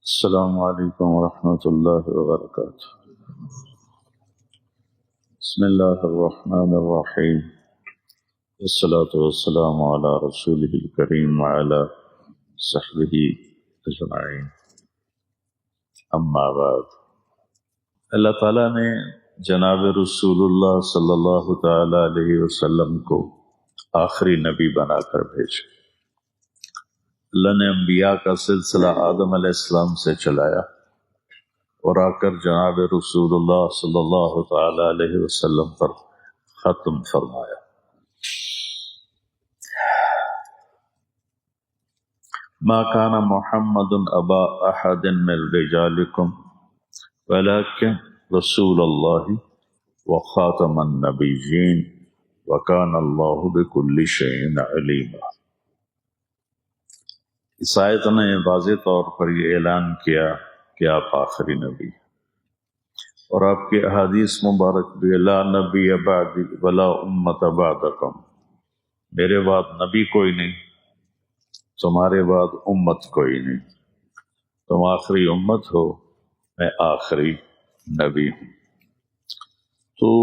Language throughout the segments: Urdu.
السلام علیکم ورحمۃ اللہ وبرکاتہ۔ بسم اللہ الرحمن الرحیم، والصلاة والسلام علی رسولہ الکریم وعلی صحبہ اجمعین، اما بعد۔ اللہ تعالیٰ نے جناب رسول اللہ صلی اللہ تعالی علیہ وسلم کو آخری نبی بنا کر بھیجا۔ اللہ نے انبیاء کا سلسلہ آدم علیہ السلام سے چلایا اور آ کر جناب رسول اللہ صلی اللہ تعالی علیہ وسلم پر ختم فرمایا۔ ما کان محمد ابا احد من رجالکم ولکن رسول اللہ وخاتم النبیین وکان اللہ بکل شیء علیما۔ اس آیت نے واضح طور پر یہ اعلان کیا کہ آپ آخری نبی، اور آپ کی احادیث مبارک بھی لا نبی بعدی ولا امت بعدکم، میرے بعد نبی کوئی نہیں، تمہارے بعد امت کوئی نہیں، تم آخری امت ہو، میں آخری نبی ہوں۔ تو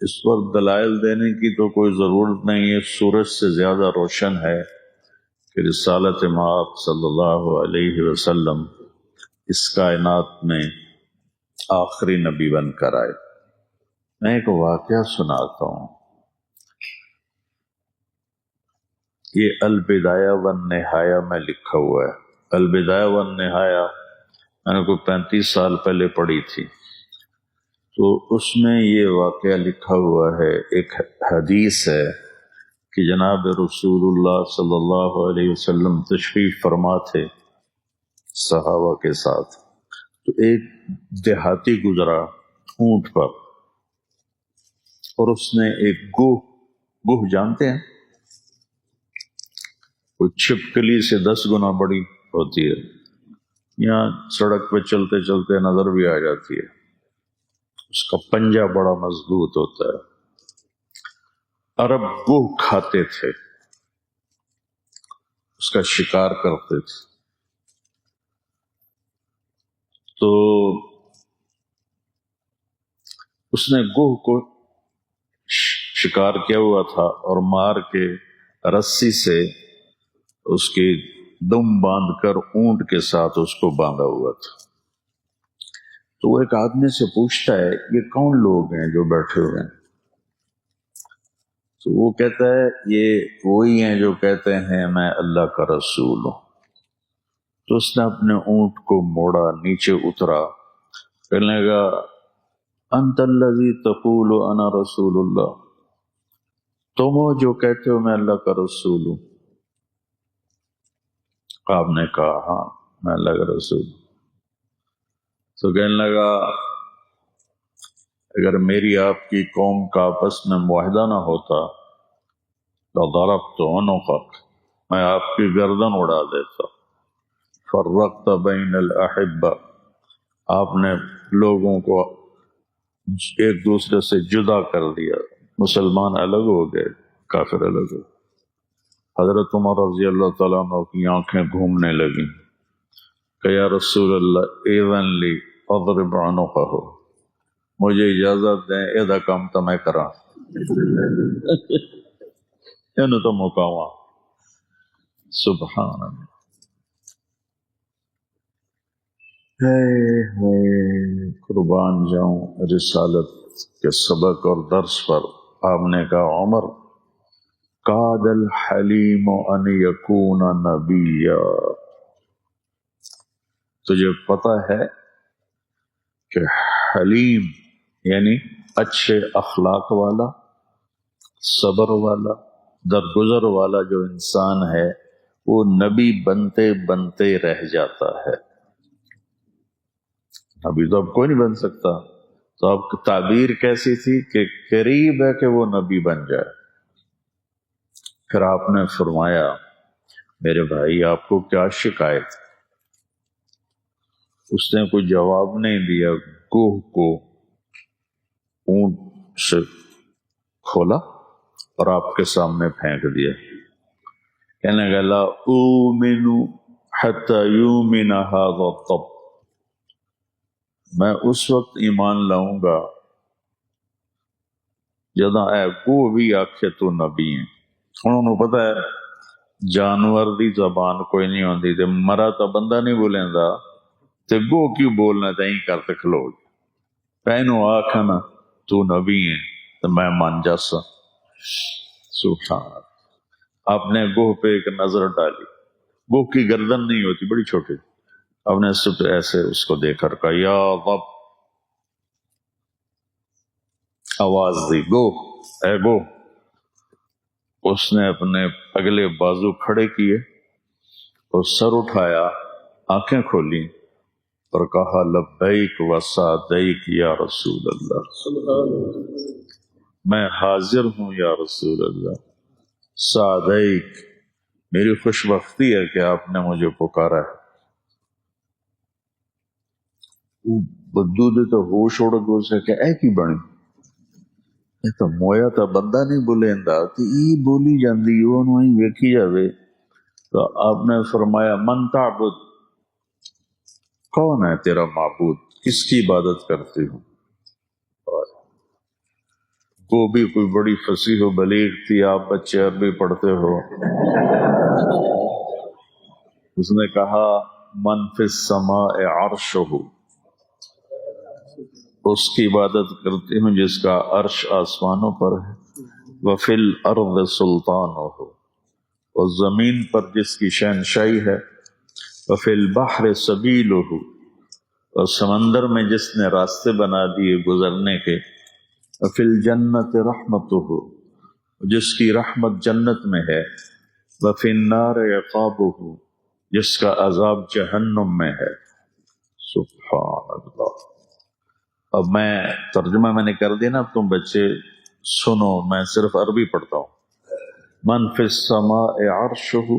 اس پر دلائل دینے کی تو کوئی ضرورت نہیں ہے، سورج سے زیادہ روشن ہے کہ رسالت مآب صلی اللہ علیہ وسلم اس کائنات میں آخری نبی بن کر آئے۔ میں ایک واقعہ سناتا ہوں۔ یہ البدایہ والنہایہ میں لکھا ہوا ہے۔ البدایہ والنہایہ میں نے کوئی 35 سال پہلے پڑھی تھی، تو اس میں یہ واقعہ لکھا ہوا ہے۔ ایک حدیث ہے کہ جناب رسول اللہ صلی اللہ علیہ وسلم تشریف فرما تھے صحابہ کے ساتھ، تو ایک دیہاتی گزرا اونٹ پر، اور اس نے ایک گوہ جانتے ہیں، وہ چھپکلی سے 10 گنا بڑی ہوتی ہے، یہاں سڑک پہ چلتے چلتے نظر بھی آ جاتی ہے، اس کا پنجہ بڑا مضبوط ہوتا ہے۔ عرب گوہ کھاتے تھے، اس کا شکار کرتے تھے، تو اس نے گوہ کو شکار کیا ہوا تھا اور مار کے رسی سے اس کی دم باندھ کر اونٹ کے ساتھ اس کو باندھا ہوا تھا۔ تو وہ ایک آدمی سے پوچھتا ہے یہ کون لوگ ہیں جو بیٹھے ہوئے ہیں؟ تو وہ کہتا ہے یہ وہی ہیں جو کہتے ہیں میں اللہ کا رسول ہوں۔ تو اس نے اپنے اونٹ کو موڑا، نیچے اترا، کہنے لگا انت الذی تقول انا رسول اللہ، تم ہو جو کہتے ہو میں اللہ کا رسول ہوں؟ آپ نے کہا ہاں میں اللہ کا رسول ہوں۔ تو کہنے لگا اگر میری آپ کی قوم کا آپس میں معاہدہ نہ ہوتا لضربت عنقک، میں آپ کی گردن اڑا دیتا۔ فرقت بین الاحبہ، آپ نے لوگوں کو ایک دوسرے سے جدا کر دیا، مسلمان الگ ہو گئے، کافر الگ ہو۔ حضرت عمر رضی اللہ تعالیٰ عنہ کی آنکھیں گھومنے لگیں کہ یا رسول اللہ ایذن لی اضرب عنقہ، مجھے اجازت دیں یہ کام تو میں کراں، یہ تو مکاواں۔ سبحان اللہ، قربان جاؤں رسالت کے سبق اور درس پر۔ آپ نے کہا عمر قاد الحلیم ان یکون نبیا، تجھے پتہ ہے کہ حلیم یعنی اچھے اخلاق والا، صبر والا، درگزر والا جو انسان ہے وہ نبی بنتے بنتے رہ جاتا ہے۔ ابھی تو اب کوئی نہیں بن سکتا، تو اب تعبیر کیسی تھی کہ قریب ہے کہ وہ نبی بن جائے۔ پھر آپ نے فرمایا میرے بھائی آپ کو کیا شکایت؟ اس نے کوئی جواب نہیں دیا، گوہ کو اونٹ سے کھولا اور آپ کے سامنے پھینک دیا۔ کہنے لگا لا اومن حتی یؤمن ھذا الطب، میں اس وقت ایمان لاؤں گا جداں اے کو بھی آکھے تو نبی ہیں۔ انہوں نے پتہ ہے جانور دی زبان کوئی نہیں ہوندی تے مرا تا بندہ نہیں بولیندا تے گو کیوں بولنا تے کر تے کھلو پینو آکھنا تو نبی ہیں تو میں مان جاسا۔ سبحان اللہ۔ آپ نے گوہ پہ ایک نظر ڈالی، گوہ کی گردن نہیں ہوتی، بڑی چھوٹی، آپ نے صرف ایسے اس کو دیکھ کر کہا یا رب، آواز دی گوہ، اے گوہ۔ اس نے اپنے اگلے بازو کھڑے کیے اور سر اٹھایا، آنکھیں کھولی اور کہا لبیک و سعدیک یا رسول اللہ، میں حاضر ہوں یا رسول اللہ، سعدیک، میری خوش بختی ہے کہ آپ نے مجھے پکارا ہے۔ بدو دے تو ہوش اڑ گئے، اسے کہ اے کی بنی، یہ تو مویا تا بندہ نہیں بولیندا تے ای بولی جاندی اونوں ہی ویکھی جاوے۔ تو آپ نے فرمایا من تعبد، کون ہے تیرا معبود، کس کی عبادت کرتی ہوں؟ وہ بھی کوئی بڑی فصیح و بلیغ تھی، آپ بچے عربی پڑھتے ہو۔ اس نے کہا من فی السماء عرشہ، اس کی عبادت کرتی ہوں جس کا عرش آسمانوں پر ہے، وفی الارض سلطانہ، اور زمین پر جس کی شہنشاہی ہے، وفی البحر سبیلہ، اور سمندر میں جس نے راستے بنا دیے گزرنے کے، وفی الجنت رحمتہ، جس کی رحمت جنت میں ہے، وفی النار عقابہ، جس کا عذاب جہنم میں ہے۔ سبحان اللہ۔ اب میں ترجمہ نے کر دیا نا، اب تم بچے سنو، میں صرف عربی پڑھتا ہوں۔ من فی السماء عرشہ،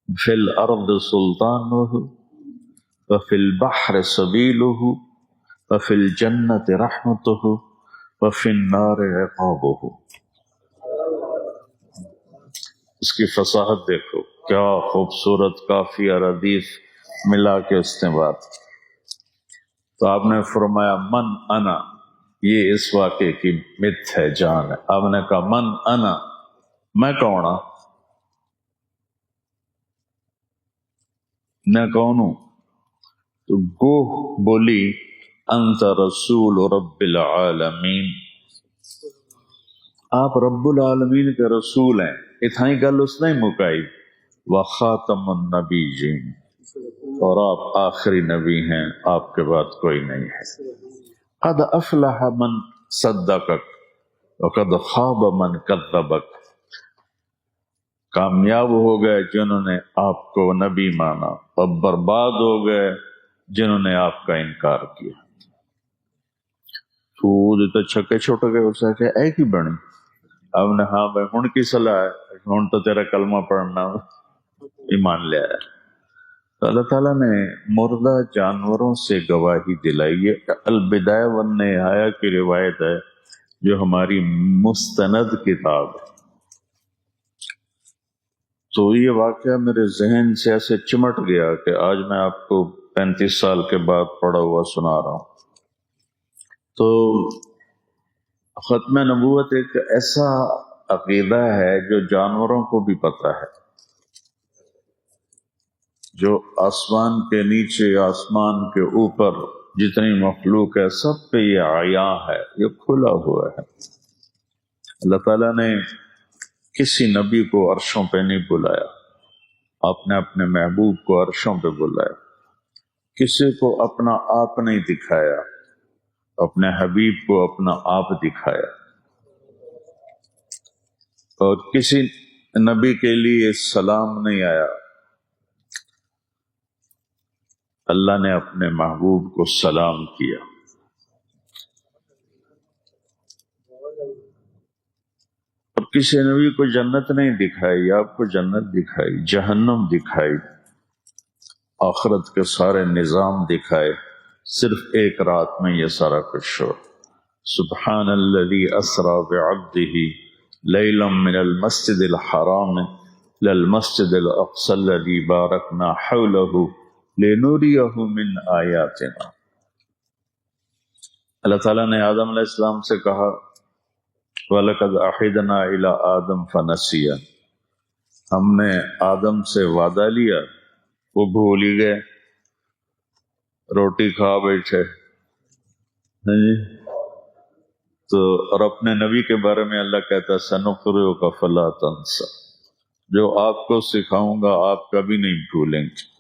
فی الارض سلطانہ، وفی البحر سبیلہ، وفی الجنت رحمتہ، وفی النار عقابہ۔ اس کی فصاحت دیکھو، کیا خوبصورت قافیہ ردیف ملا کے استنباط۔ تو آپ نے فرمایا من انا، یہ اس واقعے کی مت ہے، جان ہے۔ آپ نے کہا من انا، میں کون ہوں، میں کون ہوں؟ تو گوہ بولی انت رسول رب العالمین، آپ رب العالمین کے رسول ہیں۔ اتھائی گل اس نے مکائی، وخاتم النبیین، اور آپ آخری نبی ہیں، آپ کے بعد کوئی نہیں ہے۔ قد افلح من صدقک وقد خواب من کذبک، کامیاب ہو گئے جنہوں نے آپ کو نبی مانا، اور برباد ہو گئے جنہوں نے آپ کا انکار کیا۔ تو چھکے چھوٹ گئے، اسے کہ اے کی بنی؟ اب نے ہاں بھائی ہن کی صلاح ہے، ہن تو تیرا کلمہ پڑھنا، ایمان لے آیا۔ تو اللہ تعالیٰ نے مردہ جانوروں سے گواہی دلائی ہے۔ البدایہ والنہایہ کی روایت ہے جو ہماری مستند کتاب ہے۔ تو یہ واقعہ میرے ذہن سے ایسے چمٹ گیا کہ آج میں آپ کو 35 سال کے بعد پڑھا ہوا سنا رہا ہوں۔ تو ختم نبوت ایک ایسا عقیدہ ہے جو جانوروں کو بھی پتہ ہے، جو آسمان کے نیچے، آسمان کے اوپر جتنی مخلوق ہے، سب پہ یہ عیاں ہے، یہ کھلا ہوا ہے۔ اللہ تعالیٰ نے کسی نبی کو عرشوں پہ نہیں بلایا، آپ نے اپنے محبوب کو عرشوں پہ بلایا۔ کسی کو اپنا آپ نہیں دکھایا، اپنے حبیب کو اپنا آپ دکھایا۔ اور کسی نبی کے لیے سلام نہیں آیا، اللہ نے اپنے محبوب کو سلام کیا۔ اور کسی نبی کو جنت نہیں دکھائی، آپ کو جنت دکھائی، جہنم دکھائی، آخرت کے سارے نظام دکھائے، صرف ایک رات میں یہ سارا کچھ ہو۔ سبحان الذی اسری بعبدہ لیلا من المسجد الحرام للمسجد الاقصى الذي باركنا حوله لنريه من آیاتنا۔ اللہ تعالیٰ نے آدم علیہ السلام سے کہا وَلَقَدْ عَهِدْنَا إِلَىٰ آدَمَ فَنَسِيَ، ہم نے آدم سے وعدہ لیا، وہ بھول ہی گئے، روٹی کھا بیٹھے۔ تو اور اپنے نبی کے بارے میں اللہ کہتا ہے سَنُقْرِئُكَ فَلَا تَنْسَ، جو آپ کو سکھاؤں گا آپ کبھی نہیں بھولیں گے۔